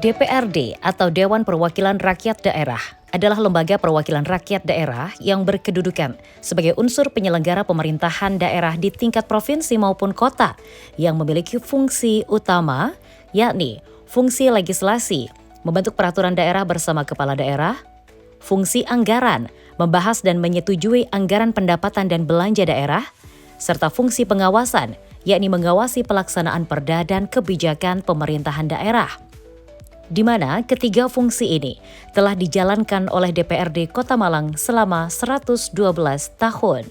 DPRD atau Dewan Perwakilan Rakyat Daerah adalah lembaga perwakilan rakyat daerah yang berkedudukan sebagai unsur penyelenggara pemerintahan daerah di tingkat provinsi maupun kota yang memiliki fungsi utama, yakni fungsi legislasi, membentuk peraturan daerah bersama kepala daerah, fungsi anggaran, membahas dan menyetujui anggaran pendapatan dan belanja daerah, serta fungsi pengawasan, yakni mengawasi pelaksanaan perda dan kebijakan pemerintahan daerah. Di mana ketiga fungsi ini telah dijalankan oleh DPRD Kota Malang selama 112 tahun.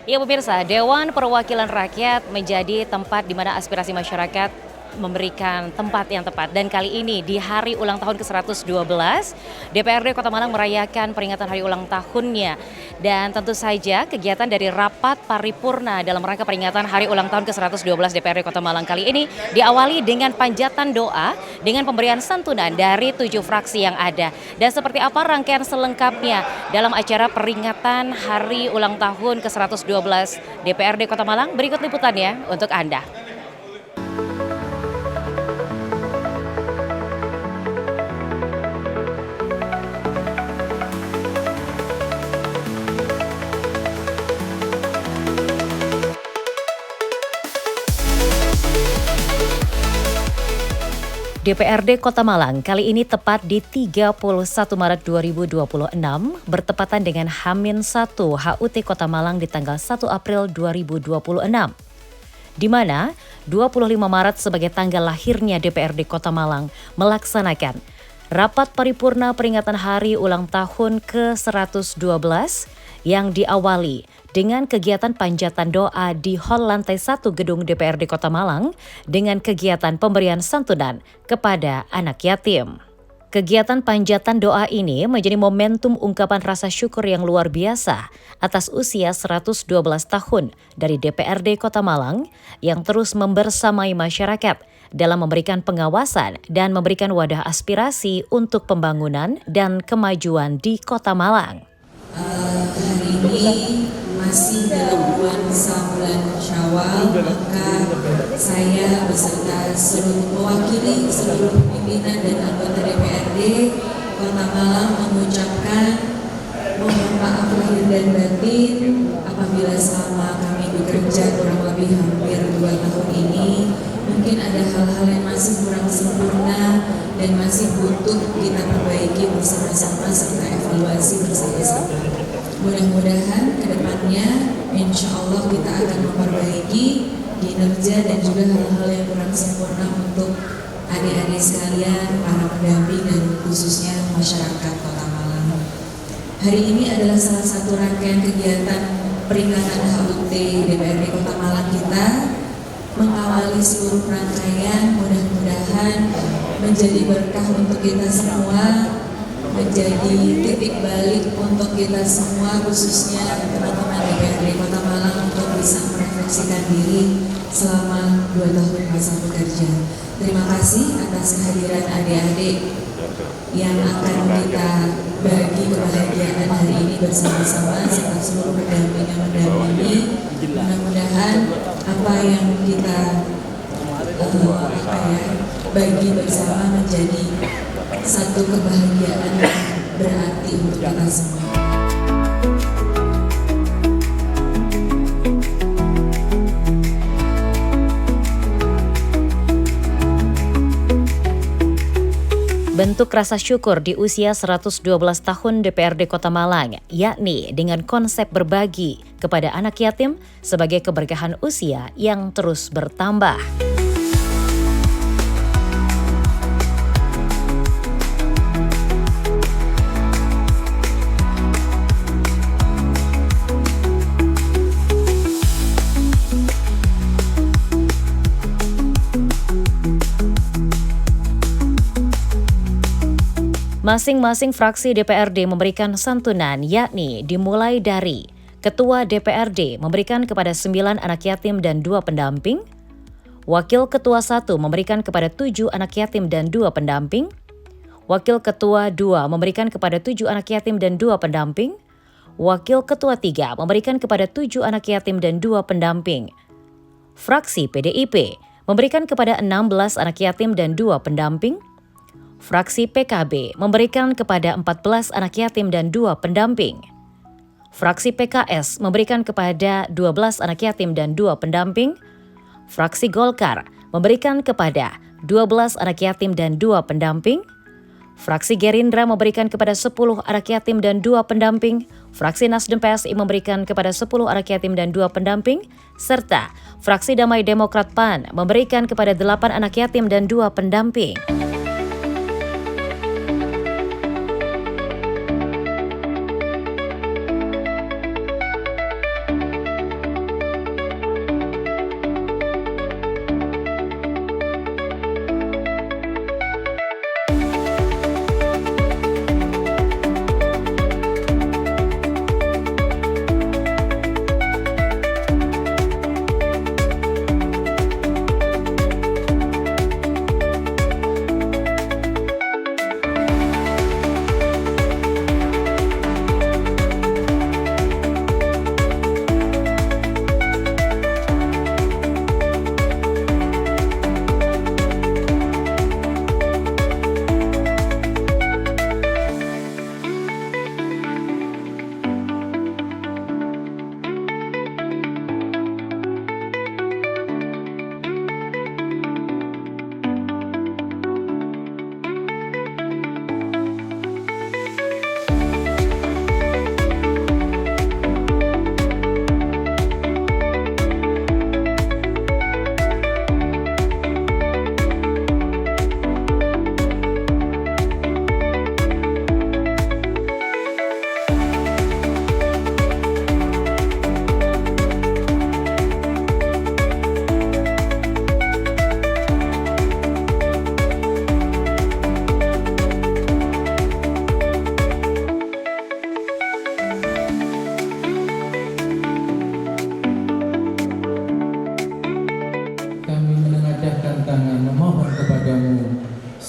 Ya pemirsa, Dewan Perwakilan Rakyat menjadi tempat di mana aspirasi masyarakat memberikan tempat yang tepat. Dan kali ini di hari ulang tahun ke-112, DPRD Kota Malang merayakan peringatan hari ulang tahunnya. Dan tentu saja kegiatan dari rapat paripurna dalam rangka peringatan hari ulang tahun ke-112 DPRD Kota Malang kali ini diawali dengan panjatan doa dengan pemberian santunan dari 7 fraksi yang ada. Dan seperti apa rangkaian selengkapnya dalam acara peringatan hari ulang tahun ke-112 DPRD Kota Malang? Berikut liputannya untuk Anda. DPRD Kota Malang kali ini tepat di 31 Maret 2026 bertepatan dengan H-1 HUT Kota Malang di tanggal 1 April 2026. Di mana 25 Maret sebagai tanggal lahirnya DPRD Kota Malang melaksanakan rapat paripurna peringatan hari ulang tahun ke-112 yang diawali dengan kegiatan panjatan doa di hall lantai 1 gedung DPRD Kota Malang dengan kegiatan pemberian santunan kepada anak yatim. Kegiatan panjatan doa ini menjadi momentum ungkapan rasa syukur yang luar biasa atas usia 112 tahun dari DPRD Kota Malang yang terus membersamai masyarakat dalam memberikan pengawasan dan memberikan wadah aspirasi untuk pembangunan dan kemajuan di Kota Malang. Hari ini masih dalam bulan Syawal, maka saya beserta mewakili seluruh pimpinan dan anggota DPRD Kota Malang mengucapkan mohon maaf lahir dan batin apabila selama kami bekerja kurang lebih hampir 2 tahun ini mungkin ada hal-hal yang masih kurang sempurna dan masih butuh kita perbaiki bersama-sama serta evaluasi bersama-sama. Mudah-mudahan ke depannya insya Allah kita akan memperbaiki kinerja dan juga hal-hal yang kurang sempurna untuk adik-adik sekalian, para pendamping dan khususnya masyarakat Kota Malang. Hari ini adalah salah satu rangkaian kegiatan peringatan HUT DPRD Kota Malang kita mengawali seluruh rangkaian, mudah-mudahan menjadi berkah untuk kita semua, menjadi titik balik untuk kita semua, khususnya teman-teman DPRD Kota Malang untuk bisa merefleksikan diri selama 2 tahun masa bekerja. Terima kasih atas kehadiran adik-adik yang akan kita bagi kebahagiaan hari ini bersama-sama serta seluruh pendamping yang mendampingi. Mudah-mudahan apa yang kita bagi bersama menjadi satu kebahagiaan yang berarti untuk kita semua. Bentuk rasa syukur di usia 112 tahun DPRD Kota Malang, yakni dengan konsep berbagi kepada anak yatim sebagai keberkahan usia yang terus bertambah. Masing-masing fraksi DPRD memberikan santunan, yakni dimulai dari Ketua DPRD memberikan kepada 9 anak yatim dan 2 pendamping, Wakil Ketua 1 memberikan kepada 7 anak yatim dan 2 pendamping, Wakil Ketua 2 memberikan kepada 7 anak yatim dan 2 pendamping, Wakil Ketua 3 memberikan kepada 7 anak yatim dan 2 pendamping. Fraksi PDIP memberikan kepada 16 anak yatim dan 2 pendamping. Fraksi PKB memberikan kepada 14 anak yatim dan 2 pendamping. Fraksi PKS memberikan kepada 12 anak yatim dan 2 pendamping. Fraksi Golkar memberikan kepada 12 anak yatim dan 2 pendamping. Fraksi Gerindra memberikan kepada 10 anak yatim dan 2 pendamping. Fraksi Nasdem PSI memberikan kepada 10 anak yatim dan 2 pendamping. Serta Fraksi Damai Demokrat PAN memberikan kepada 8 anak yatim dan 2 pendamping.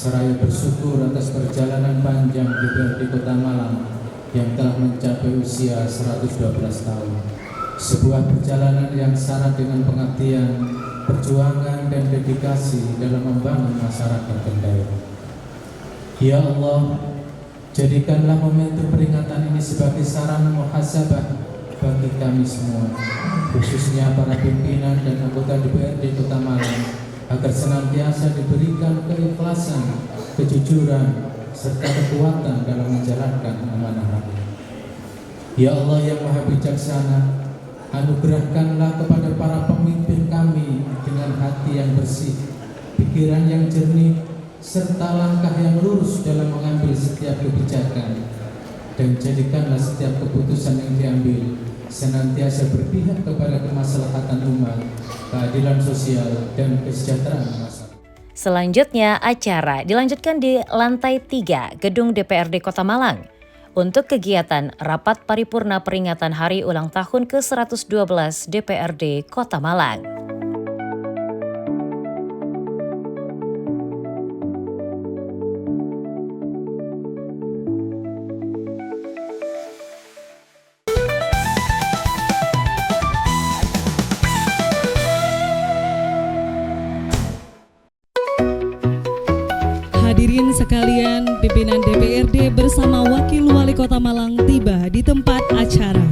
seraya bersyukur atas perjalanan panjang DPRD Kota Malang yang telah mencapai usia 112 tahun. Sebuah perjalanan yang syarat dengan pengabdian, perjuangan, dan dedikasi dalam membangun masyarakat dan daerah. Ya Allah, jadikanlah momentum peringatan ini sebagai sarana muhasabah bagi kami semua, khususnya para pimpinan dan anggota DPRD Kota Malang, agar senantiasa diberikan keikhlasan, kejujuran, serta kekuatan dalam menjalankan amanah rakyat. Ya Allah yang Maha Bijaksana, anugerahkanlah kepada para pemimpin kami dengan hati yang bersih, pikiran yang jernih, serta langkah yang lurus dalam mengambil setiap kebijakan, dan jadikanlah setiap keputusan yang diambil senantiasa berpihak kepada kemaslahatan umat, keadilan sosial, dan kesejahteraan masyarakat. Selanjutnya, acara dilanjutkan di lantai 3 Gedung DPRD Kota Malang untuk kegiatan Rapat Paripurna Peringatan Hari Ulang Tahun ke-112 DPRD Kota Malang. Hadirin sekalian, pimpinan DPRD bersama Wakil Wali Kota Malang tiba di tempat acara.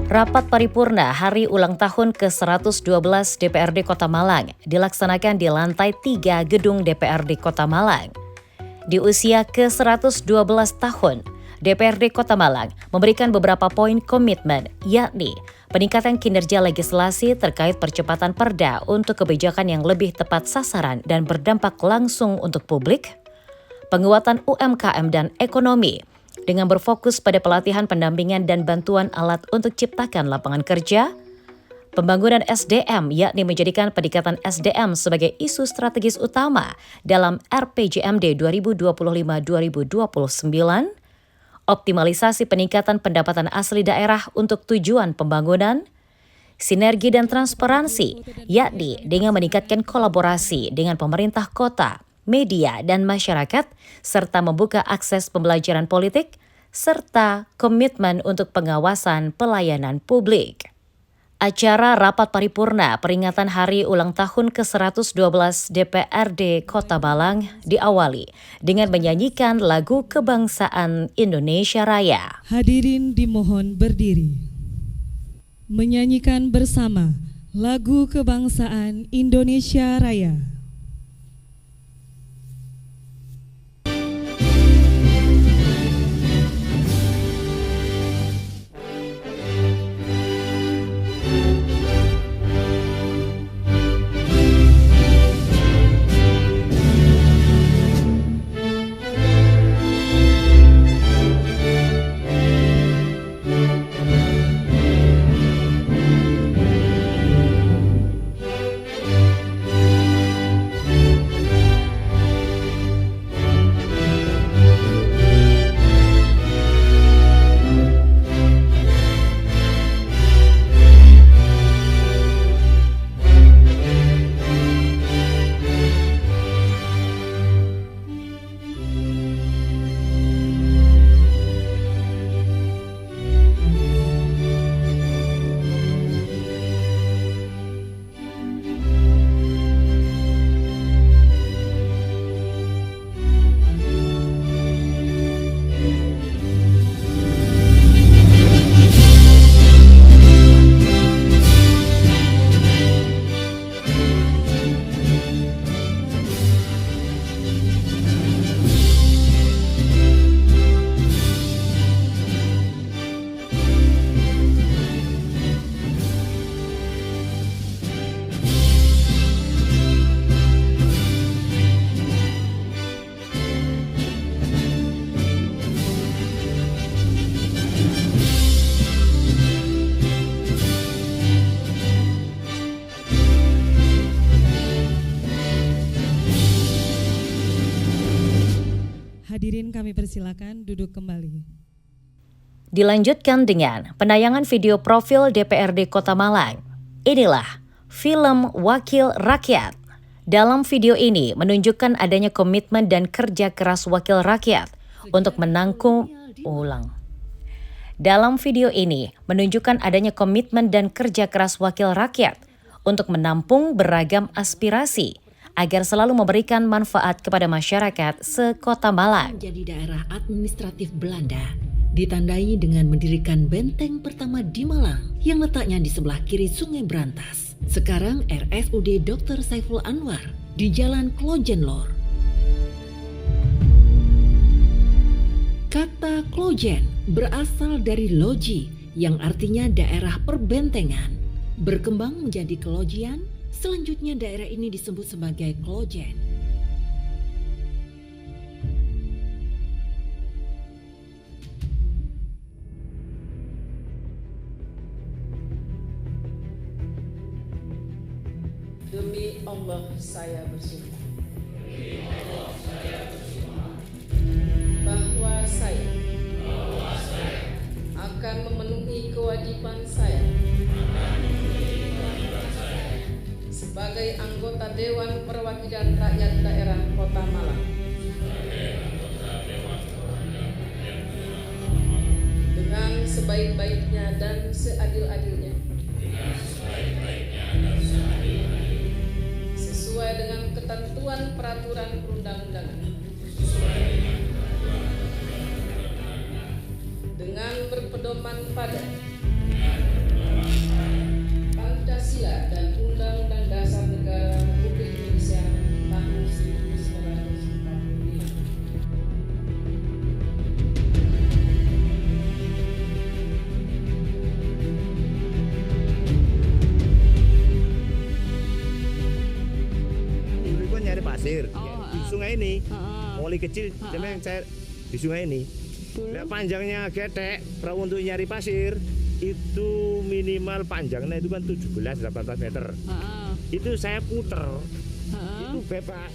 Rapat Paripurna Hari Ulang Tahun ke-112 DPRD Kota Malang dilaksanakan di lantai 3 Gedung DPRD Kota Malang. Di usia ke-112 tahun, DPRD Kota Malang memberikan beberapa poin komitmen, yakni peningkatan kinerja legislasi terkait percepatan perda untuk kebijakan yang lebih tepat sasaran dan berdampak langsung untuk publik, penguatan UMKM dan ekonomi dengan berfokus pada pelatihan pendampingan dan bantuan alat untuk ciptakan lapangan kerja, pembangunan SDM yakni menjadikan peningkatan SDM sebagai isu strategis utama dalam RPJMD 2025-2029, optimalisasi peningkatan pendapatan asli daerah untuk tujuan pembangunan, sinergi dan transparansi yakni dengan meningkatkan kolaborasi dengan pemerintah kota, media, dan masyarakat, serta membuka akses pembelajaran politik, serta komitmen untuk pengawasan pelayanan publik. Acara Rapat Paripurna peringatan Hari Ulang Tahun ke-112 DPRD Kota Malang diawali dengan menyanyikan lagu kebangsaan Indonesia Raya. Hadirin dimohon berdiri. Menyanyikan bersama lagu kebangsaan Indonesia Raya. Hadirin kami persilakan duduk kembali. Dilanjutkan dengan penayangan video profil DPRD Kota Malang. Inilah film Wakil Rakyat. Dalam video ini menunjukkan adanya komitmen dan kerja keras wakil rakyat untuk Dalam video ini menunjukkan adanya komitmen dan kerja keras wakil rakyat untuk menampung beragam aspirasi agar selalu memberikan manfaat kepada masyarakat se-Kota Malang. Menjadi daerah administratif Belanda, ditandai dengan mendirikan benteng pertama di Malang yang letaknya di sebelah kiri Sungai Brantas. Sekarang RSUD Dr. Saiful Anwar di Jalan Klojen Lor. Kata Klojen berasal dari loji yang artinya daerah perbentengan. Berkembang menjadi kelojian, selanjutnya daerah ini disebut sebagai Klojen. Demi Allah saya bersumpah. Bahwa saya akan memenuhi kewajiban saya sebagai anggota Dewan Perwakilan Rakyat Daerah Kota Malang dengan sebaik-baiknya dan seadil-adilnya, sesuai dengan ketentuan peraturan perundang-undangan, dengan berpedoman pada Pancasila dan Undang-Undang Dasar Negara Republik Indonesia tahun 1945. Dulu kan nyari pasir di sungai ini, mulai kecil sampai saya di sungai ini. Nah, panjangnya getek, perahu untuk nyari pasir itu minimal panjangnya itu kan 17-18 meter. Itu saya puter, itu bebas.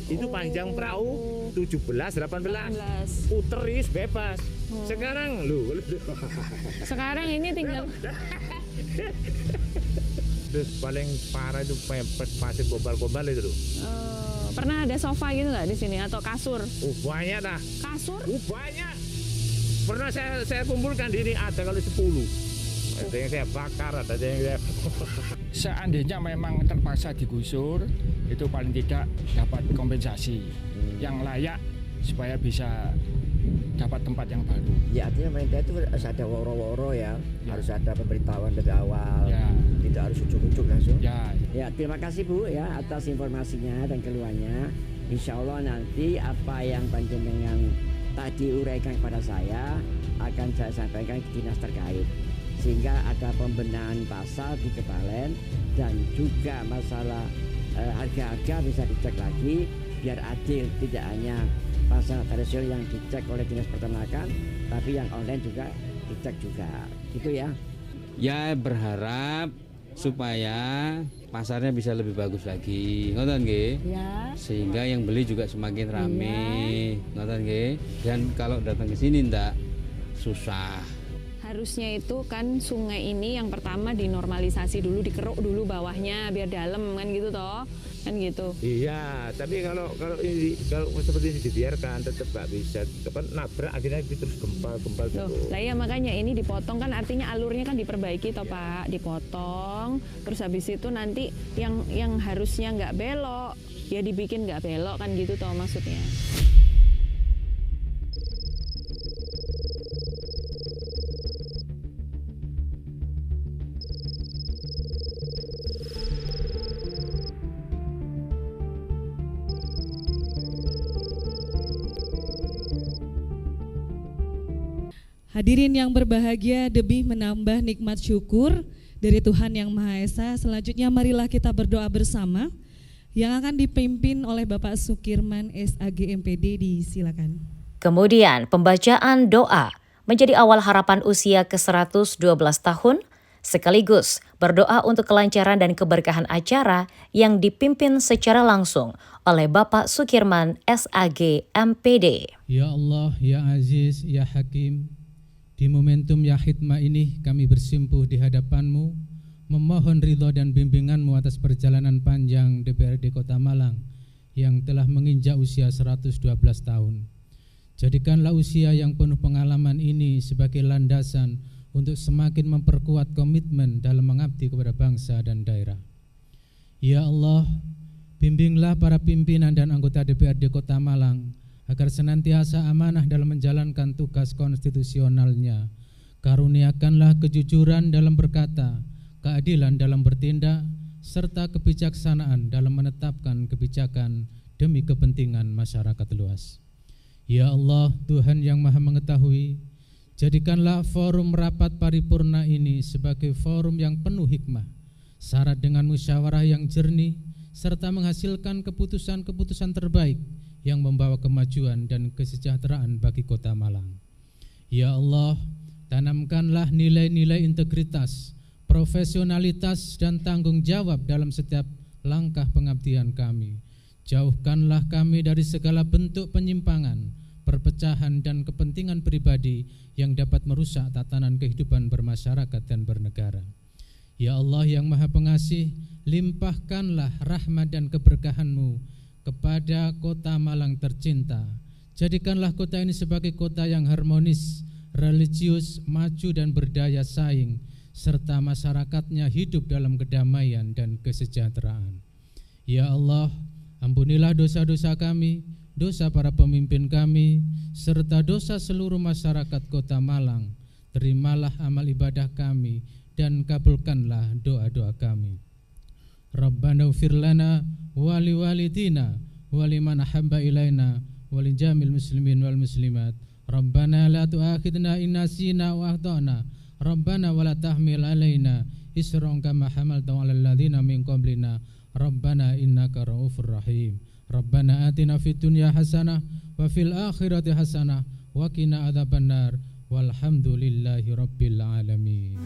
Itu panjang perahu 17-18, puter is bebas. Sekarang lu. Sekarang ini tinggal. Terus paling parah itu pepet pasir gobal-gobal itu loh. Pernah ada sofa gitu nggak di sini atau kasur? Banyak dah. Kasur? Banyak. Pernah saya kumpulkan di ini ada kali 10. Ada yang saya bakar, ada yang saya... Seandainya memang terpaksa digusur, itu paling tidak dapat kompensasi yang layak supaya bisa dapat tempat yang baru. Ya artinya pemerintah itu harus ada woro-woro ya, harus ada pemberitahuan dari awal, tidak harus ujuk-ujuk langsung. Ya, terima kasih Bu ya atas informasinya dan keluhannya. Insya Allah nanti apa yang panjenengan tadi uraikan kepada saya akan saya sampaikan ke dinas terkait, sehingga ada pembenahan pasal di Kebalen dan juga masalah harga-harga bisa dicek lagi biar adil, tidak hanya pasal tradisional yang dicek oleh dinas peternakan, tapi yang online juga dicek juga, gitu ya. Ya berharap supaya pasarnya bisa lebih bagus lagi, ngoten nggih. Ya. Sehingga yang beli juga semakin rame, ngoten nggih. Dan kalau datang ke sini ndak susah. Harusnya itu kan sungai ini yang pertama dinormalisasi dulu, dikeruk dulu bawahnya biar dalam kan gitu toh, kan gitu. Iya, tapi kalau seperti ini dibiarkan tetap nggak bisa, nabrak akhirnya terus gempal Lah ya makanya ini dipotong kan artinya alurnya kan diperbaiki toh Pak, dipotong, terus habis itu nanti yang harusnya nggak belok ya dibikin nggak belok kan gitu toh maksudnya. Hadirin yang berbahagia, demi menambah nikmat syukur dari Tuhan Yang Maha Esa, selanjutnya marilah kita berdoa bersama yang akan dipimpin oleh Bapak Sukirman SAG MPD, disilakan. Kemudian pembacaan doa menjadi awal harapan usia ke-112 tahun, sekaligus berdoa untuk kelancaran dan keberkahan acara yang dipimpin secara langsung oleh Bapak Sukirman SAG MPD. Ya Allah, Ya Aziz, Ya Hakim, di momentum ya hikmah ini kami bersimpuh di hadapan-Mu, memohon ridho dan bimbingan-Mu atas perjalanan panjang DPRD Kota Malang yang telah menginjak usia 112 tahun. Jadikanlah usia yang penuh pengalaman ini sebagai landasan untuk semakin memperkuat komitmen dalam mengabdi kepada bangsa dan daerah. Ya Allah, bimbinglah para pimpinan dan anggota DPRD Kota Malang agar senantiasa amanah dalam menjalankan tugas konstitusionalnya. Karuniakanlah kejujuran dalam berkata, keadilan dalam bertindak, serta kebijaksanaan dalam menetapkan kebijakan demi kepentingan masyarakat luas. Ya Allah, Tuhan yang Maha Mengetahui, jadikanlah forum rapat paripurna ini sebagai forum yang penuh hikmah, syarat dengan musyawarah yang jernih, serta menghasilkan keputusan-keputusan terbaik yang membawa kemajuan dan kesejahteraan bagi Kota Malang. Ya Allah, tanamkanlah nilai-nilai integritas, profesionalitas dan tanggung jawab dalam setiap langkah pengabdian kami. Jauhkanlah kami dari segala bentuk penyimpangan, perpecahan dan kepentingan pribadi yang dapat merusak tatanan kehidupan bermasyarakat dan bernegara. Ya Allah yang Maha Pengasih, limpahkanlah rahmat dan keberkahan-Mu kepada Kota Malang tercinta. Jadikanlah kota ini sebagai kota yang harmonis, religius, maju dan berdaya saing, serta masyarakatnya hidup dalam kedamaian dan kesejahteraan. Ya Allah, ampunilah dosa-dosa kami, dosa para pemimpin kami, serta dosa seluruh masyarakat Kota Malang. Terimalah amal ibadah kami dan kabulkanlah doa-doa kami. Rabbana ufir lana wali walidina waliman ahabba ilaina walijamil muslimin wal muslimat. Rabbana la tu'akhidna in nasina wa akhtana. Rabbana wa la tahmil alaina isran kama hamalta 'alal ladzina min qablina. Rabbana innaka raufur rahim. Rabbana atina fid dunya hasanah wa fil akhirati hasanah wa qina adzabannar. Walhamdulillahi rabbil alamin.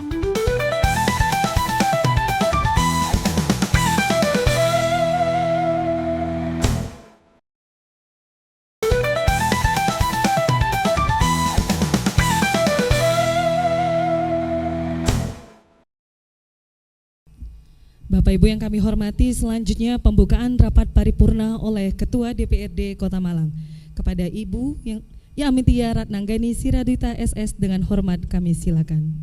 Bapak Ibu yang kami hormati, selanjutnya pembukaan rapat paripurna oleh Ketua DPRD Kota Malang. Kepada Ibu yang Amitia Ratnanggani Siradita SS dengan hormat kami silakan.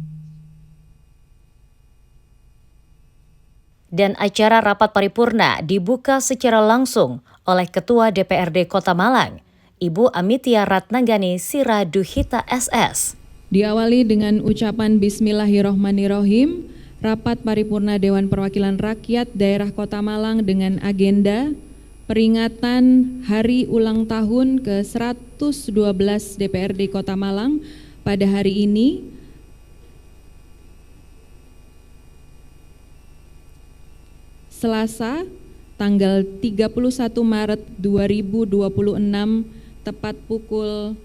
Dan acara rapat paripurna dibuka secara langsung oleh Ketua DPRD Kota Malang, Ibu Amitia Ratnanggani Siraduhita SS. Diawali dengan ucapan Bismillahirrohmanirrohim, rapat paripurna Dewan Perwakilan Rakyat Daerah Kota Malang dengan agenda peringatan Hari Ulang Tahun ke-112 DPRD Kota Malang pada hari ini, Selasa, tanggal 31 Maret 2026, tepat pukul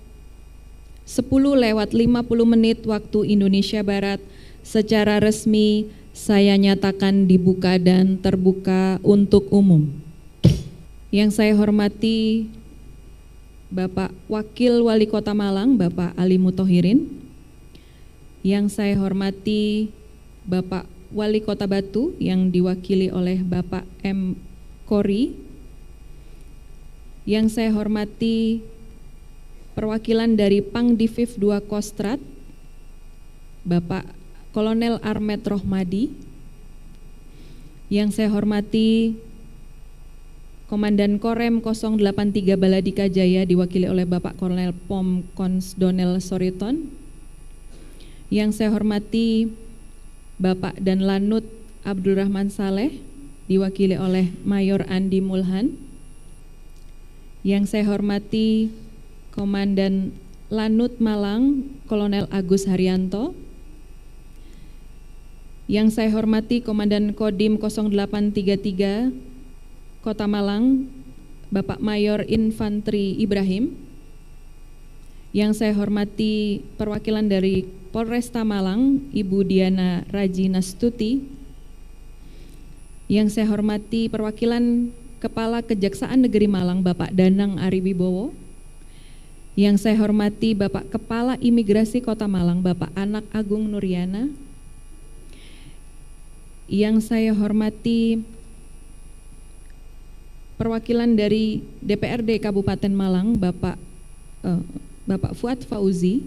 10:50 waktu Indonesia Barat, secara resmi saya nyatakan dibuka dan terbuka untuk umum. Yang saya hormati Bapak Wakil Wali Kota Malang, Bapak Ali Muthohirin. Yang saya hormati Bapak Wali Kota Batu yang diwakili oleh Bapak M. Kori. Yang saya hormati perwakilan dari Pangdiviv 2 Kostrat, Bapak Kolonel Armet Rohmadi. Yang saya hormati Komandan Korem 083 Baladika Jaya diwakili oleh Bapak Kolonel Pom Kons Donel Soriton. Yang saya hormati Bapak dan Lanut Abdul Rahman Saleh diwakili oleh Mayor Andi Mulhan. Yang saya hormati Komandan Lanut Malang Kolonel Agus Haryanto. Yang saya hormati Komandan Kodim 0833 Kota Malang Bapak Mayor Infantri Ibrahim. Yang saya hormati perwakilan dari Polresta Malang Ibu Diana Rajina Stuti. Yang saya hormati perwakilan Kepala Kejaksaan Negeri Malang Bapak Danang Ariwibowo. Yang saya hormati Bapak Kepala Imigrasi Kota Malang Bapak Anak Agung Nuryana. Yang saya hormati perwakilan dari DPRD Kabupaten Malang Bapak Fuad Fauzi.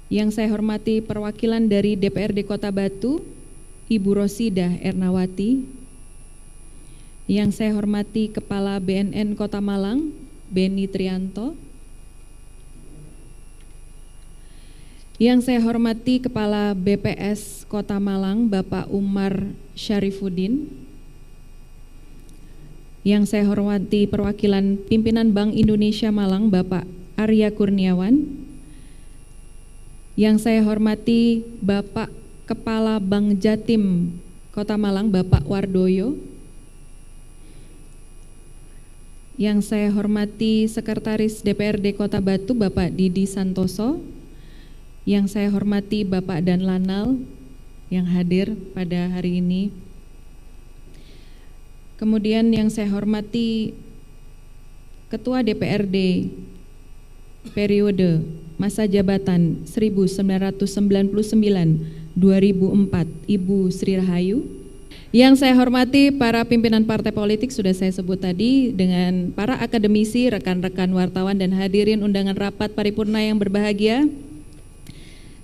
Yang saya hormati perwakilan dari DPRD Kota Batu Ibu Rosidah Ernawati. Yang saya hormati Kepala BNN Kota Malang Beni Trianto. Yang saya hormati Kepala BPS Kota Malang Bapak Umar Syarifuddin. Yang saya hormati perwakilan pimpinan Bank Indonesia Malang Bapak Arya Kurniawan. Yang saya hormati Bapak Kepala Bank Jatim Kota Malang Bapak Wardoyo. Yang saya hormati Sekretaris DPRD Kota Batu Bapak Didi Santoso. Yang saya hormati Bapak dan Lanal yang hadir pada hari ini. Kemudian yang saya hormati Ketua DPRD periode masa jabatan 1999-2004 Ibu Sri Rahayu. Yang saya hormati para pimpinan partai politik sudah saya sebut tadi, dengan para akademisi, rekan-rekan wartawan dan hadirin undangan rapat paripurna yang berbahagia.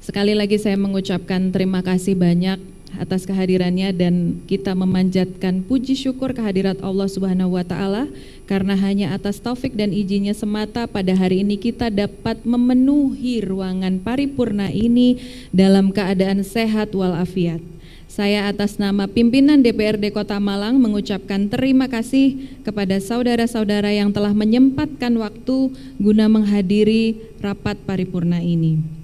Sekali lagi saya mengucapkan terima kasih banyak atas kehadirannya dan kita memanjatkan puji syukur kehadirat Allah Subhanahu wa taala karena hanya atas taufik dan izinnya semata pada hari ini kita dapat memenuhi ruangan paripurna ini dalam keadaan sehat walafiat. Saya atas nama pimpinan DPRD Kota Malang mengucapkan terima kasih kepada saudara-saudara yang telah menyempatkan waktu guna menghadiri rapat paripurna ini.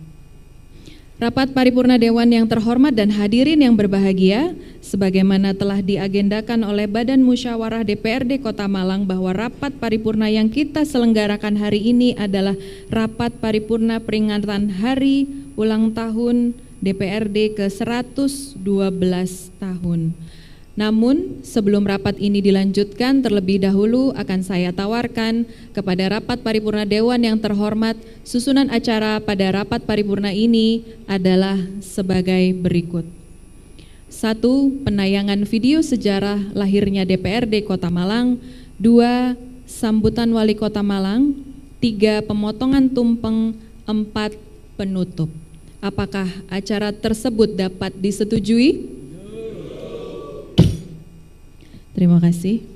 Rapat paripurna Dewan yang terhormat dan hadirin yang berbahagia, sebagaimana telah diagendakan oleh Badan Musyawarah DPRD Kota Malang bahwa rapat paripurna yang kita selenggarakan hari ini adalah rapat paripurna peringatan Hari Ulang Tahun DPRD ke-112 tahun. Namun sebelum rapat ini dilanjutkan, terlebih dahulu akan saya tawarkan kepada rapat paripurna Dewan yang terhormat, susunan acara pada rapat paripurna ini adalah sebagai berikut. 1. Penayangan video sejarah lahirnya DPRD Kota Malang. 2. Sambutan Wali Kota Malang. 3. Pemotongan tumpeng. 4. Penutup. Apakah acara tersebut dapat disetujui? Terima kasih.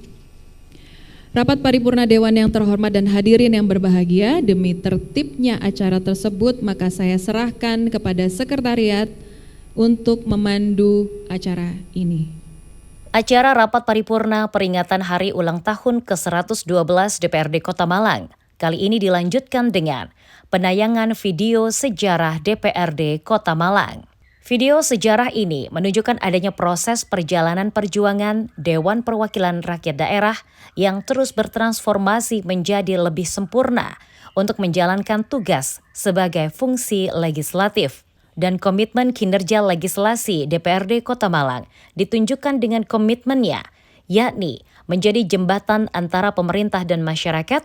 Rapat paripurna Dewan yang terhormat dan hadirin yang berbahagia, demi tertibnya acara tersebut, maka saya serahkan kepada sekretariat untuk memandu acara ini. Acara rapat paripurna peringatan hari ulang tahun ke-112 DPRD Kota Malang kali ini dilanjutkan dengan penayangan video sejarah DPRD Kota Malang. Video sejarah ini menunjukkan adanya proses perjalanan perjuangan Dewan Perwakilan Rakyat Daerah yang terus bertransformasi menjadi lebih sempurna untuk menjalankan tugas sebagai fungsi legislatif. Dan komitmen kinerja legislasi DPRD Kota Malang ditunjukkan dengan komitmennya, yakni menjadi jembatan antara pemerintah dan masyarakat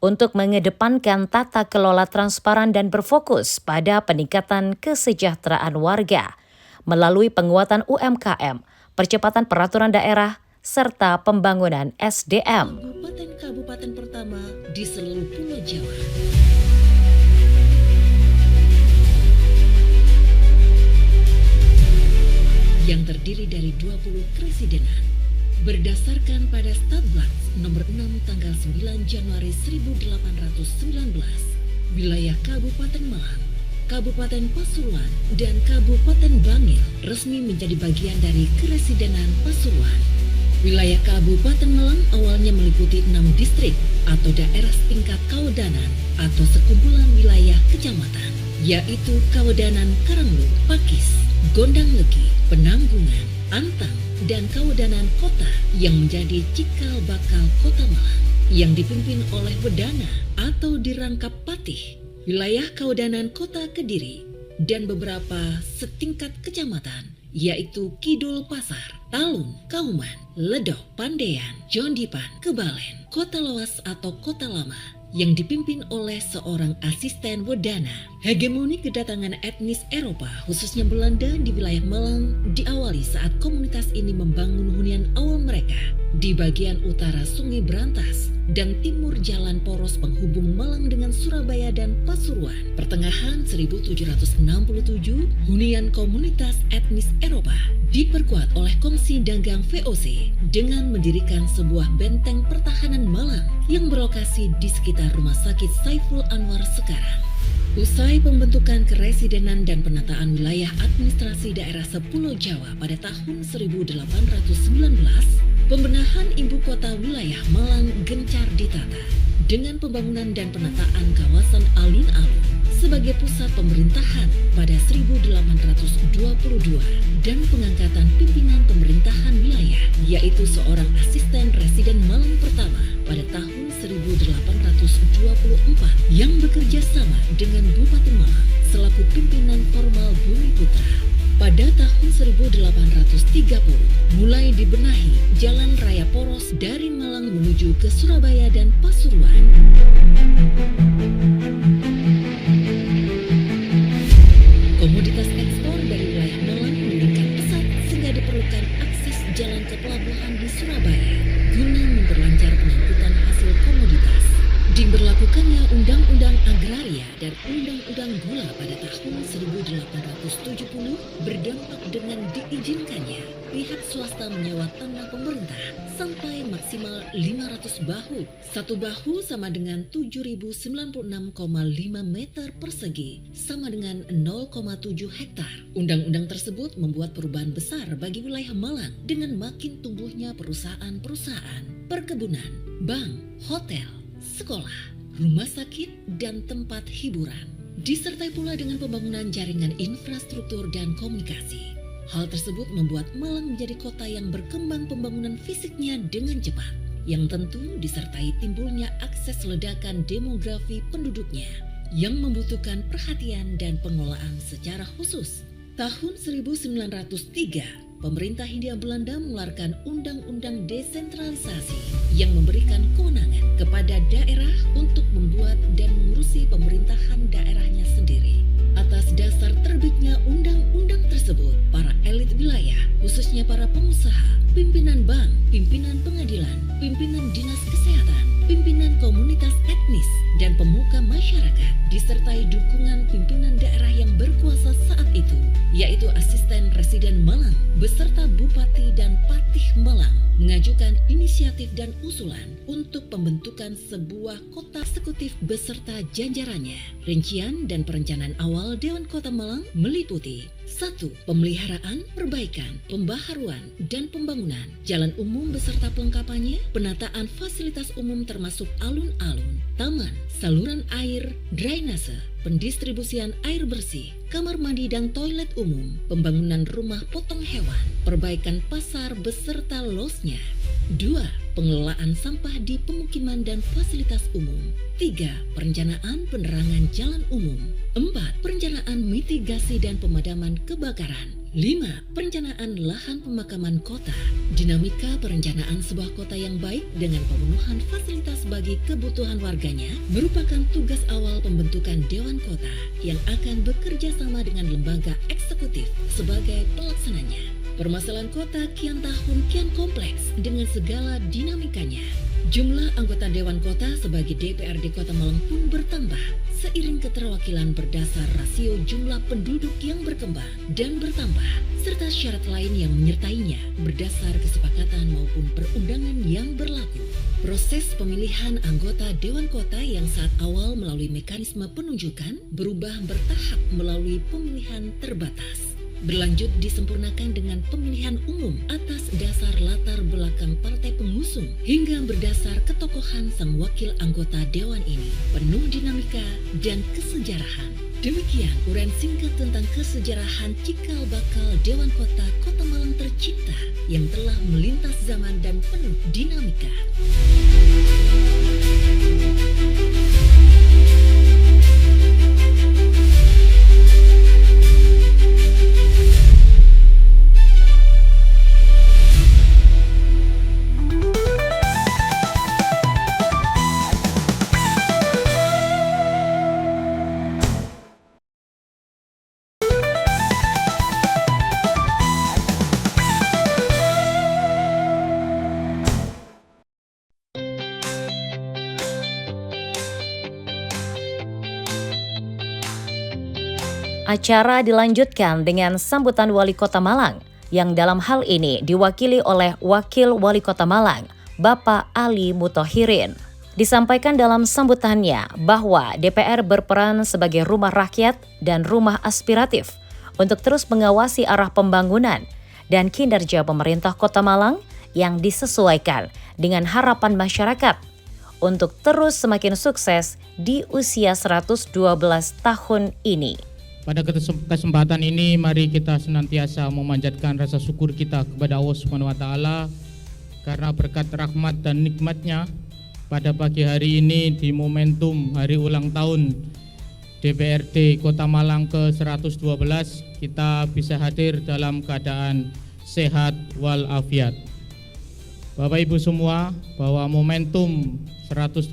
untuk mengedepankan tata kelola transparan dan berfokus pada peningkatan kesejahteraan warga melalui penguatan UMKM, percepatan peraturan daerah, serta pembangunan SDM. Kabupaten pertama di seluruh Pulau Jawa. Yang terdiri dari 20 kresidenan. Berdasarkan pada Statblad nomor 6 tanggal 9 Januari 1819, wilayah Kabupaten Malang, Kabupaten Pasuruan, dan Kabupaten Bangil resmi menjadi bagian dari Kresidenan Pasuruan. Wilayah Kabupaten Malang awalnya meliputi 6 distrik atau daerah setingkat kawedanan atau sekumpulan wilayah kecamatan, yaitu Kawedanan Karanglo, Pakis, Gondang Legi, Penanggungan, Antang, dan Kawedanan Kota yang menjadi cikal bakal Kota Malang yang dipimpin oleh Wedana atau dirangkap Patih, wilayah Kawedanan Kota Kediri, dan beberapa setingkat kecamatan yaitu Kidul Pasar, Talun, Kauman, Ledok, Pandean, Jondipan, Kebalen, Kota Lawas atau Kota Lama yang dipimpin oleh seorang asisten Wedana. Hegemoni kedatangan etnis Eropa, khususnya Belanda di wilayah Malang, diawali saat komunitas ini membangun hunian awal mereka di bagian utara Sungai Brantas dan timur jalan poros penghubung Malang dengan Surabaya dan Pasuruan. Pertengahan 1767, hunian komunitas etnis Eropa diperkuat oleh Kongsi Dagang VOC dengan mendirikan sebuah benteng pertahanan Malang yang berlokasi di sekitar Rumah Sakit Saiful Anwar sekarang. Usai pembentukan Keresidenan dan penataan wilayah administrasi daerah Sepulau Jawa pada tahun 1819, pembenahan ibu kota wilayah Malang gencar ditata dengan pembangunan dan penataan kawasan alun-alun sebagai pusat pemerintahan pada 1822 dan pengangkatan pimpinan pemerintahan wilayah, yaitu seorang asisten residen Malang pertama pada tahun 1824 yang bekerja sama dengan Bupati Malang selaku pimpinan formal Bumi Putra. Pada tahun 1830 mulai dibenahi jalan raya poros dari Malang menuju ke Surabaya dan Pasuruan. Komoditas ekspor dari wilayah Malang meningkat pesat sehingga diperlukan akses jalan ke pelabuhan di Surabaya guna memperlancar pengangkutan hasil komoditas. Diberlakukannya Undang-Undang Agraria dan Undang-Undang Gula pada tahun 1870 berdampak dengan diizinkannya pihak swasta menyewa tanah pemerintah sampai maksimal 500 bahu. Satu bahu sama dengan 7.096,5 meter persegi, sama dengan 0,7 hektar. Undang-undang tersebut membuat perubahan besar bagi wilayah Malang dengan makin tumbuhnya perusahaan-perusahaan, perkebunan, bank, hotel, sekolah, rumah sakit, dan tempat hiburan. Disertai pula dengan pembangunan jaringan infrastruktur dan komunikasi. Hal tersebut membuat Malang menjadi kota yang berkembang pembangunan fisiknya dengan cepat, yang tentu disertai timbulnya akses ledakan demografi penduduknya yang membutuhkan perhatian dan pengelolaan secara khusus. Tahun 1903, pemerintah Hindia Belanda mengeluarkan Undang-Undang Desentralisasi yang memberikan kewenangan kepada daerah untuk membuat dan mengurusi pemerintahan daerahnya sendiri. Atas dasar terbitnya undang-undang tersebut, para elit wilayah, khususnya khususnya para pengusaha, pimpinan bank, pimpinan pengadilan, pimpinan dinas kesehatan, pimpinan komunitas etnis, dan pemuka masyarakat, disertai dukungan pimpinan daerah yang berkuasa saat itu, yaitu Asisten Residen Malang, beserta Bupati dan Patih Malang, mengajukan inisiatif dan usulan untuk pembentukan sebuah kota eksekutif beserta jajarannya. Rincian dan perencanaan awal Dewan Kota Malang meliputi 1. Pemeliharaan, perbaikan, pembaharuan, dan pembangunan jalan umum beserta pelengkapannya, penataan fasilitas umum termasuk alun-alun, taman, saluran air, drainase, pendistribusian air bersih, kamar mandi dan toilet umum, pembangunan rumah potong hewan, perbaikan pasar beserta losnya. 2. Pengelolaan sampah di pemukiman dan fasilitas umum. 3. Perencanaan penerangan jalan umum. 4. Perencanaan mitigasi dan pemadaman kebakaran. 5. Perencanaan lahan pemakaman kota. Dinamika perencanaan sebuah kota yang baik dengan pemenuhan fasilitas bagi kebutuhan warganya merupakan tugas awal pembentukan Dewan Kota yang akan bekerja sama dengan lembaga eksekutif sebagai pelaksananya. Permasalahan kota kian tahun kian kompleks dengan segala dinamikanya. Jumlah anggota Dewan Kota sebagai DPRD Kota Malang pun bertambah seiring keterwakilan berdasar rasio jumlah penduduk yang berkembang dan bertambah, serta syarat lain yang menyertainya berdasar kesepakatan maupun perundangan yang berlaku. Proses pemilihan anggota Dewan Kota yang saat awal melalui mekanisme penunjukan berubah bertahap melalui pemilihan terbatas. Berlanjut disempurnakan dengan pemilihan umum atas dasar latar belakang partai pengusung hingga berdasar ketokohan sang wakil anggota dewan ini, penuh dinamika dan kesejarahan. Demikian uraian singkat tentang kesejarahan cikal bakal Dewan Kota Kota Malang tercipta yang telah melintas zaman dan penuh dinamika. Acara dilanjutkan dengan sambutan Wali Kota Malang, yang dalam hal ini diwakili oleh Wakil Wali Kota Malang, Bapak Ali Muthahirin. Disampaikan dalam sambutannya bahwa DPR berperan sebagai rumah rakyat dan rumah aspiratif untuk terus mengawasi arah pembangunan dan kinerja pemerintah Kota Malang yang disesuaikan dengan harapan masyarakat untuk terus semakin sukses di usia 112 tahun ini. Pada kesempatan ini mari kita senantiasa memanjatkan rasa syukur kita kepada Allah Subhanahu wa taala karena berkat rahmat dan nikmatnya pada pagi hari ini di momentum hari ulang tahun DPRD Kota Malang ke-112 kita bisa hadir dalam keadaan sehat walafiat. Bapak Ibu semua, bahwa momentum 112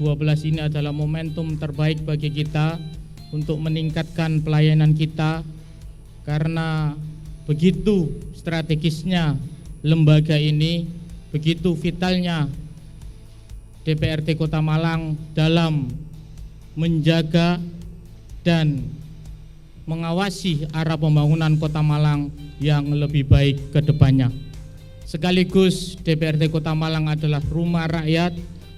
ini adalah momentum terbaik bagi kita untuk meningkatkan pelayanan kita karena begitu strategisnya lembaga ini, begitu vitalnya DPRD Kota Malang dalam menjaga dan mengawasi arah pembangunan Kota Malang yang lebih baik ke depannya. Sekaligus DPRD Kota Malang adalah rumah rakyat,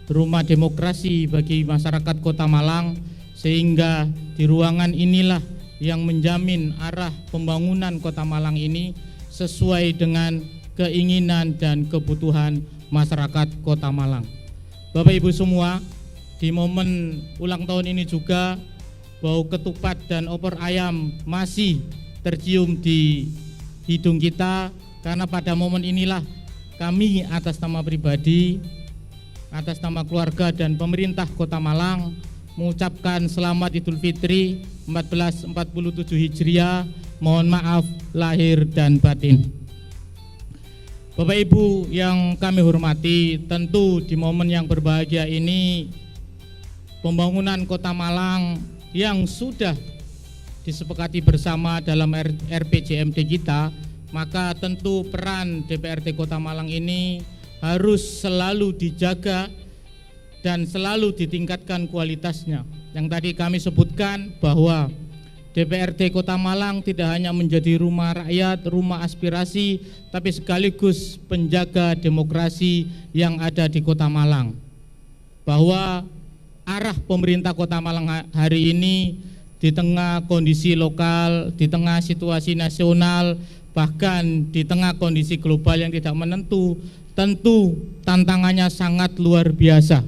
rumah demokrasi bagi masyarakat Kota Malang, sehingga di ruangan inilah yang menjamin arah pembangunan Kota Malang ini sesuai dengan keinginan dan kebutuhan masyarakat Kota Malang. Bapak Ibu semua, di momen ulang tahun ini juga bau ketupat dan opor ayam masih tercium di hidung kita, karena pada momen inilah kami atas nama pribadi, atas nama keluarga dan pemerintah Kota Malang mengucapkan selamat Idul Fitri 1447 Hijriah, mohon maaf lahir dan batin. Bapak Ibu yang kami hormati, tentu di momen yang berbahagia ini pembangunan Kota Malang yang sudah disepakati bersama dalam RPJMD kita maka tentu peran DPRD Kota Malang ini harus selalu dijaga dan selalu ditingkatkan kualitasnya. Yang tadi kami sebutkan bahwa DPRD Kota Malang tidak hanya menjadi rumah rakyat, rumah aspirasi, tapi sekaligus penjaga demokrasi yang ada di Kota Malang. Bahwa arah pemerintah Kota Malang hari ini di tengah kondisi lokal, di tengah situasi nasional, bahkan di tengah kondisi global yang tidak menentu, tentu tantangannya sangat luar biasa.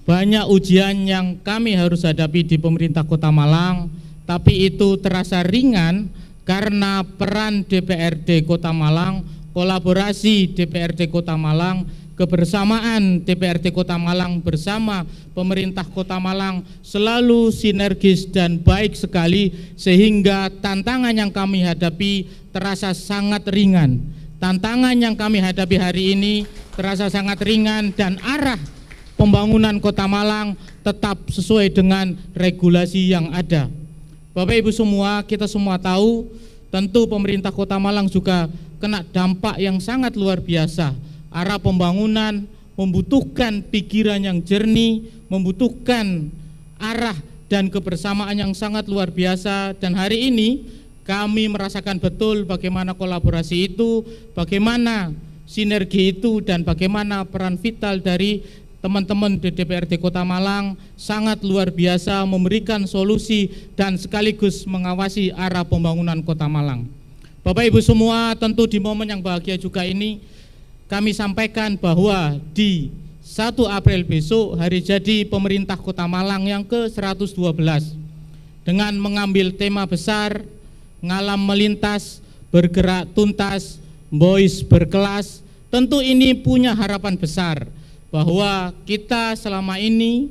Banyak ujian yang kami harus hadapi di pemerintah Kota Malang, tapi itu terasa ringan karena peran DPRD Kota Malang, kolaborasi DPRD Kota Malang, kebersamaan DPRD Kota Malang bersama pemerintah Kota Malang selalu sinergis dan baik sekali, sehingga tantangan yang kami hadapi terasa sangat ringan. Tantangan yang kami hadapi hari ini terasa sangat ringan dan arah pembangunan Kota Malang tetap sesuai dengan regulasi yang ada. Bapak Ibu semua, kita semua tahu tentu pemerintah Kota Malang juga kena dampak yang sangat luar biasa. Arah pembangunan membutuhkan pikiran yang jernih, membutuhkan arah dan kebersamaan yang sangat luar biasa, dan hari ini kami merasakan betul bagaimana kolaborasi itu, bagaimana sinergi itu, dan bagaimana peran vital dari teman-teman di DPRD Kota Malang sangat luar biasa memberikan solusi dan sekaligus mengawasi arah pembangunan Kota Malang. Bapak Ibu semua, tentu di momen yang bahagia juga ini kami sampaikan bahwa di 1 April besok hari jadi pemerintah Kota Malang yang ke-112 dengan mengambil tema besar ngalam melintas, bergerak tuntas, boys berkelas. Tentu ini punya harapan besar bahwa kita selama ini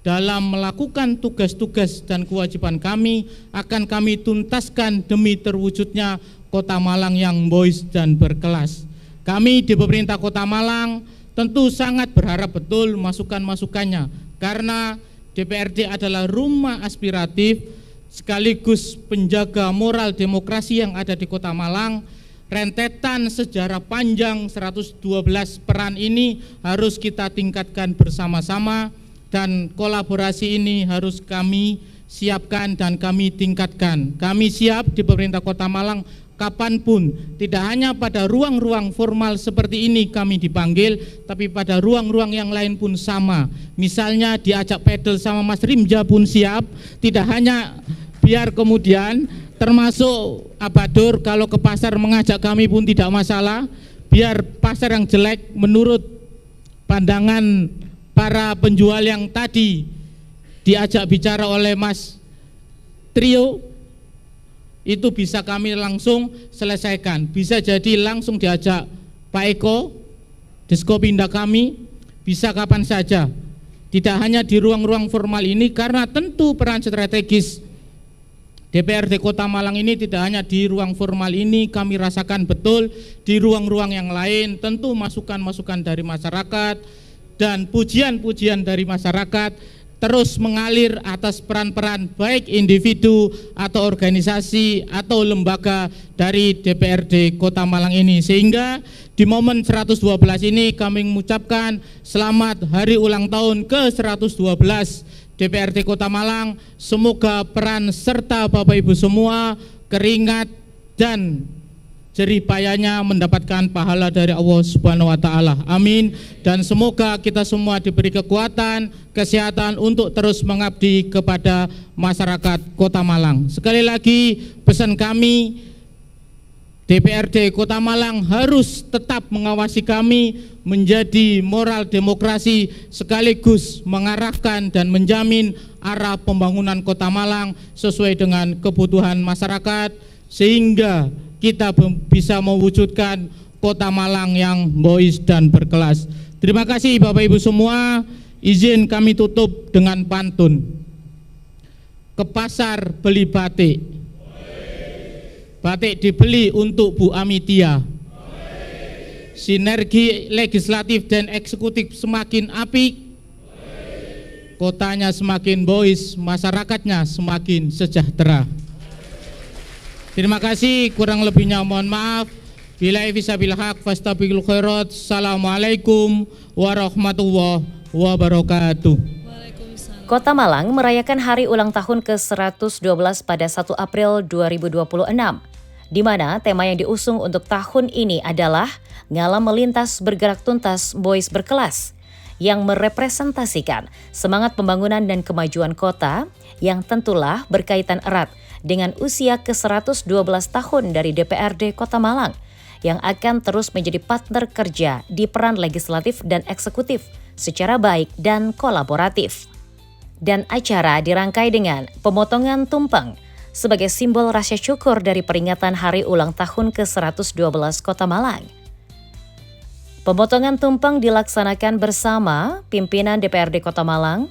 dalam melakukan tugas-tugas dan kewajiban kami akan kami tuntaskan demi terwujudnya Kota Malang yang boys dan berkelas. Kami di pemerintah Kota Malang tentu sangat berharap betul masukan-masukannya, karena DPRD adalah rumah aspiratif sekaligus penjaga moral demokrasi yang ada di Kota Malang. Rentetan sejarah panjang 112 peran ini harus kita tingkatkan bersama-sama, dan kolaborasi ini harus kami siapkan dan kami tingkatkan. Kami siap di pemerintah Kota Malang kapanpun, tidak hanya pada ruang-ruang formal seperti ini kami dipanggil, tapi pada ruang-ruang yang lain pun sama. Misalnya diajak pedal sama Mas Rimja pun siap, tidak hanya biar kemudian termasuk Abadur kalau ke pasar mengajak kami pun tidak masalah, biar pasar yang jelek menurut pandangan para penjual yang tadi diajak bicara oleh Mas Trio, itu bisa kami langsung selesaikan. Bisa jadi langsung diajak Pak Eko, Diskopindah kami, bisa kapan saja. Tidak hanya di ruang-ruang formal ini, karena tentu peran strategis DPRD Kota Malang ini tidak hanya di ruang formal ini, kami rasakan betul di ruang-ruang yang lain. Tentu masukan-masukan dari masyarakat dan pujian-pujian dari masyarakat terus mengalir atas peran-peran baik individu atau organisasi atau lembaga dari DPRD Kota Malang ini, sehingga di momen 112 ini kami mengucapkan selamat hari ulang tahun ke-112 DPRD Kota Malang. Semoga peran serta Bapak Ibu semua, keringat dan jerih payahnya mendapatkan pahala dari Allah Subhanahu wa taala. Amin. Dan semoga kita semua diberi kekuatan, kesehatan untuk terus mengabdi kepada masyarakat Kota Malang. Sekali lagi pesan kami, DPRD Kota Malang harus tetap mengawasi kami menjadi moral demokrasi, sekaligus mengarahkan dan menjamin arah pembangunan Kota Malang sesuai dengan kebutuhan masyarakat, sehingga kita bisa mewujudkan Kota Malang yang bois dan berkelas. Terima kasih Bapak Ibu semua. Izin kami tutup dengan pantun. Ke pasar beli batik, batik dibeli untuk Bu Amitia. Sinergi legislatif dan eksekutif semakin apik, kotanya semakin bois, masyarakatnya semakin sejahtera. Terima kasih, kurang lebihnya mohon maaf. Bila fisabil haq fastabiqul khairat. Assalamualaikum warahmatullahi wabarakatuh. Kota Malang merayakan hari ulang tahun ke-112 pada 1 April 2026, di mana tema yang diusung untuk tahun ini adalah Ngalam Melintas Bergerak Tuntas Boys Berkelas, yang merepresentasikan semangat pembangunan dan kemajuan kota yang tentulah berkaitan erat dengan usia ke-112 tahun dari DPRD Kota Malang, yang akan terus menjadi partner kerja di peran legislatif dan eksekutif secara baik dan kolaboratif. Dan acara dirangkai dengan pemotongan tumpeng sebagai simbol rasa syukur dari peringatan hari ulang tahun ke-112 Kota Malang. Pemotongan tumpeng dilaksanakan bersama pimpinan DPRD Kota Malang,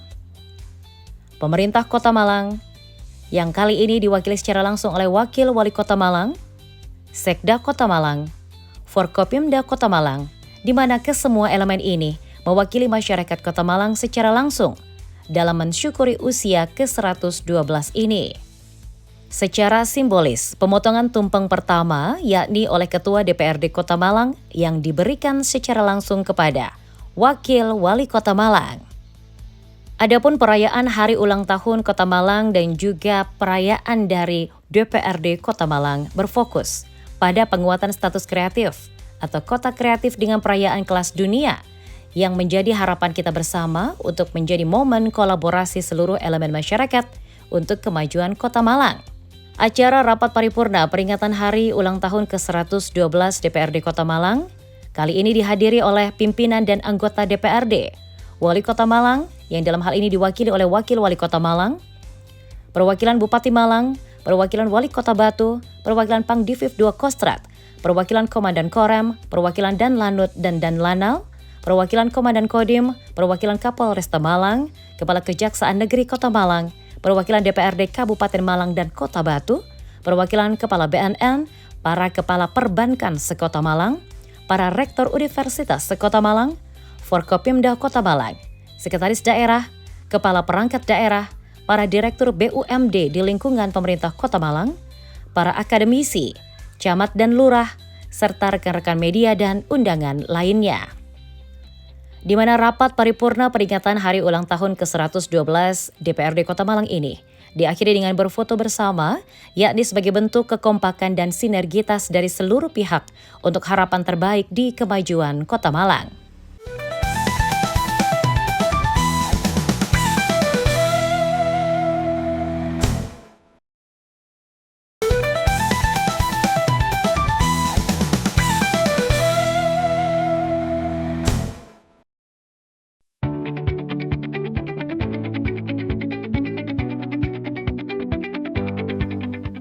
pemerintah Kota Malang, yang kali ini diwakili secara langsung oleh Wakil Wali Kota Malang, Sekda Kota Malang, Forkopimda Kota Malang, di mana kesemua elemen ini mewakili masyarakat Kota Malang secara langsung dalam mensyukuri usia ke-112 ini. Secara simbolis, pemotongan tumpeng pertama yakni oleh Ketua DPRD Kota Malang yang diberikan secara langsung kepada Wakil Wali Kota Malang. Adapun perayaan hari ulang tahun Kota Malang dan juga perayaan dari DPRD Kota Malang berfokus pada penguatan status kreatif atau kota kreatif dengan perayaan kelas dunia yang menjadi harapan kita bersama untuk menjadi momen kolaborasi seluruh elemen masyarakat untuk kemajuan Kota Malang. Acara rapat paripurna peringatan hari ulang tahun ke-112 DPRD Kota Malang kali ini dihadiri oleh pimpinan dan anggota DPRD, Wali Kota Malang yang dalam hal ini diwakili oleh Wakil Wali Kota Malang, perwakilan Bupati Malang, perwakilan Wali Kota Batu, perwakilan Pangdiviv 2 Kostrad, perwakilan Komandan Korem, perwakilan Danlanut dan Danlanal, perwakilan Komandan Kodim, perwakilan Kapolresta Malang, Kepala Kejaksaan Negeri Kota Malang, perwakilan DPRD Kabupaten Malang dan Kota Batu, perwakilan Kepala BNN, para Kepala Perbankan Sekota Malang, para Rektor Universitas Sekota Malang, Forkopimda Kota Malang, Sekretaris Daerah, Kepala Perangkat Daerah, para Direktur BUMD di lingkungan pemerintah Kota Malang, para akademisi, camat dan lurah, serta rekan-rekan media dan undangan lainnya. Di mana rapat paripurna peringatan hari ulang tahun ke-112 DPRD Kota Malang ini diakhiri dengan berfoto bersama, yakni sebagai bentuk kekompakan dan sinergitas dari seluruh pihak untuk harapan terbaik di kemajuan Kota Malang.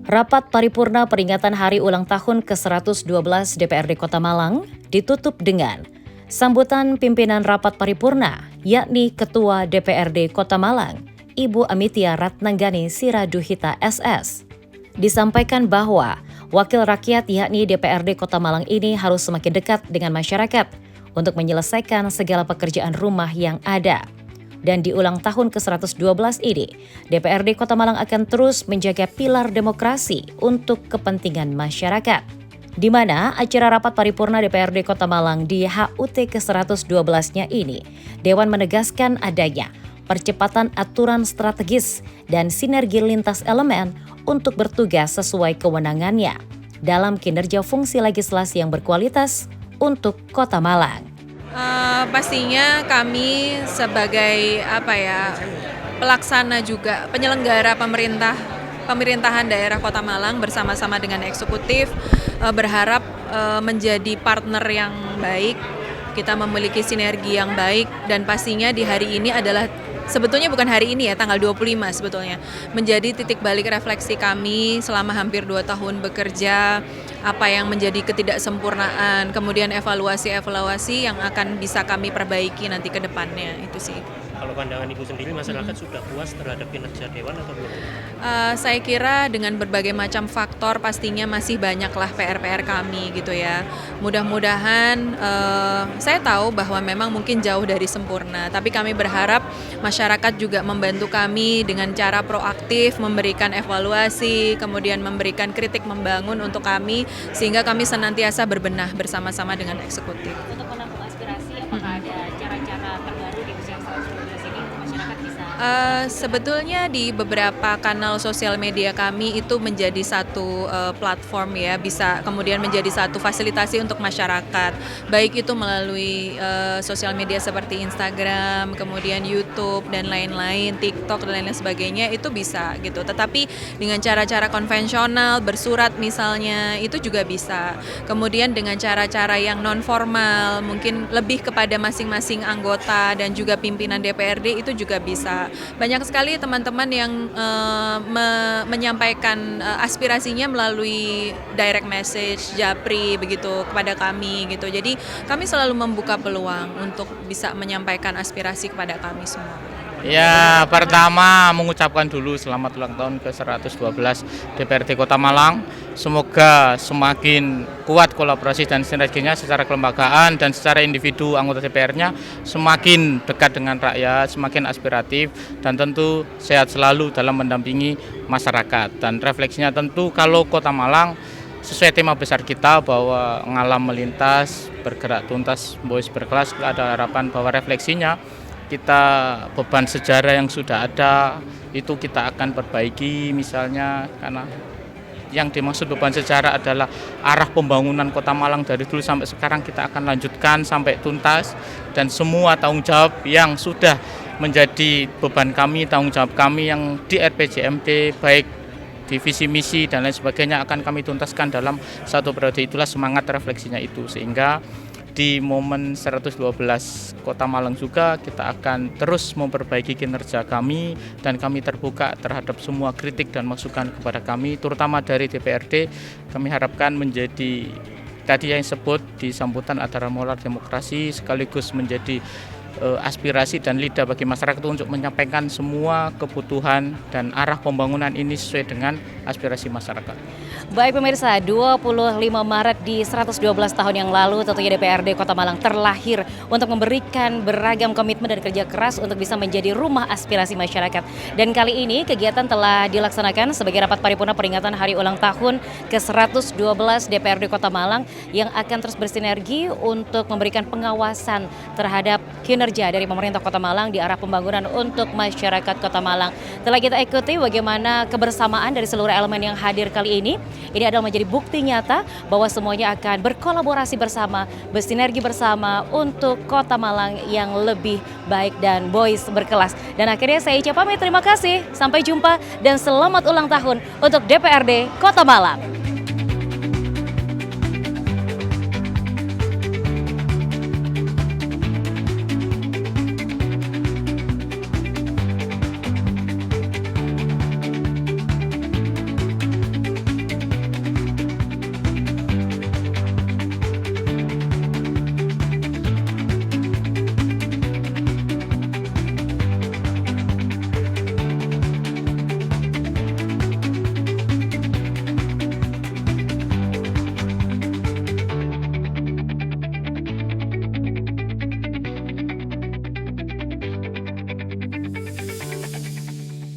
Rapat paripurna peringatan hari ulang tahun ke-112 DPRD Kota Malang ditutup dengan sambutan pimpinan rapat paripurna, yakni Ketua DPRD Kota Malang, Ibu Amitia Ratnanggani Siraduhita SS. Disampaikan bahwa wakil rakyat yakni DPRD Kota Malang ini harus semakin dekat dengan masyarakat untuk menyelesaikan segala pekerjaan rumah yang ada. Dan di ulang tahun ke-112 ini, DPRD Kota Malang akan terus menjaga pilar demokrasi untuk kepentingan masyarakat. Di mana acara rapat paripurna DPRD Kota Malang di HUT ke-112-nya ini, Dewan menegaskan adanya percepatan aturan strategis dan sinergi lintas elemen untuk bertugas sesuai kewenangannya dalam kinerja fungsi legislasi yang berkualitas untuk Kota Malang. Pastinya kami sebagai pelaksana juga penyelenggara pemerintahan daerah Kota Malang bersama-sama dengan eksekutif berharap menjadi partner yang baik, kita memiliki sinergi yang baik, dan pastinya di hari ini adalah sebetulnya bukan hari ini ya, tanggal 25 sebetulnya menjadi titik balik refleksi kami selama hampir 2 tahun bekerja, apa yang menjadi ketidaksempurnaan, kemudian evaluasi yang akan bisa kami perbaiki nanti ke depannya, itu sih. Kalau pandangan Ibu sendiri, masyarakat sudah puas terhadap kinerja Dewan atau belum? Saya kira dengan berbagai macam faktor pastinya masih banyaklah PR-PR kami gitu ya. Mudah-mudahan saya tahu bahwa memang mungkin jauh dari sempurna, tapi kami berharap masyarakat juga membantu kami dengan cara proaktif, memberikan evaluasi, kemudian memberikan kritik membangun untuk kami, sehingga kami senantiasa berbenah bersama-sama dengan eksekutif. Untuk menampung aspirasi, apakah ada cara-cara terbaru di usia 112 ini masyarakat bisa? Sebetulnya di beberapa kanal sosial media kami itu menjadi satu platform ya, bisa kemudian menjadi satu fasilitasi untuk masyarakat, baik itu melalui sosial media seperti Instagram, kemudian YouTube dan lain-lain, TikTok dan lain-lain sebagainya, itu bisa gitu. Tetapi dengan cara-cara konvensional, bersurat misalnya, itu juga bisa. Kemudian dengan cara-cara yang non formal, mungkin lebih kepada masing-masing anggota dan juga pimpinan DPRD, itu juga bisa. Banyak sekali teman-teman yang menyampaikan aspirasinya melalui direct message, japri begitu kepada kami gitu. Jadi kami selalu membuka peluang untuk bisa menyampaikan aspirasi kepada kami semua. Ya, pertama mengucapkan dulu selamat ulang tahun ke 112 DPRD Kota Malang. Semoga semakin kuat kolaborasi dan sinerginya secara kelembagaan dan secara individu anggota DPR-nya semakin dekat dengan rakyat, semakin aspiratif, dan tentu sehat selalu dalam mendampingi masyarakat. Dan refleksinya tentu kalau Kota Malang sesuai tema besar kita bahwa ngalam melintas, bergerak tuntas, boys berkelas, ada harapan bahwa refleksinya kita beban sejarah yang sudah ada itu kita akan perbaiki, misalnya karena yang dimaksud beban sejarah adalah arah pembangunan Kota Malang dari dulu sampai sekarang kita akan lanjutkan sampai tuntas, dan semua tanggung jawab yang sudah menjadi beban kami, tanggung jawab kami yang di RPJMD baik di visi misi dan lain sebagainya akan kami tuntaskan dalam satu periode. Itulah semangat refleksinya itu, sehingga di momen 112 Kota Malang juga kita akan terus memperbaiki kinerja kami, dan kami terbuka terhadap semua kritik dan masukan kepada kami, terutama dari DPRD. Kami harapkan menjadi tadi yang disebut di sambutan acara Molar Demokrasi, sekaligus menjadi aspirasi dan lidah bagi masyarakat untuk menyampaikan semua kebutuhan dan arah pembangunan ini sesuai dengan aspirasi masyarakat. Baik pemirsa, 25 Maret di 112 tahun yang lalu tentunya DPRD Kota Malang terlahir untuk memberikan beragam komitmen dan kerja keras untuk bisa menjadi rumah aspirasi masyarakat. Dan kali ini kegiatan telah dilaksanakan sebagai rapat paripurna peringatan hari ulang tahun ke-112 DPRD Kota Malang yang akan terus bersinergi untuk memberikan pengawasan terhadap kinerja dari pemerintah Kota Malang di arah pembangunan untuk masyarakat Kota Malang. Telah kita ikuti bagaimana kebersamaan dari seluruh elemen yang hadir kali ini. Ini adalah menjadi bukti nyata bahwa semuanya akan berkolaborasi bersama, bersinergi bersama untuk Kota Malang yang lebih baik dan boys berkelas. Dan akhirnya saya ucap pamit, terima kasih, sampai jumpa dan selamat ulang tahun untuk DPRD Kota Malang.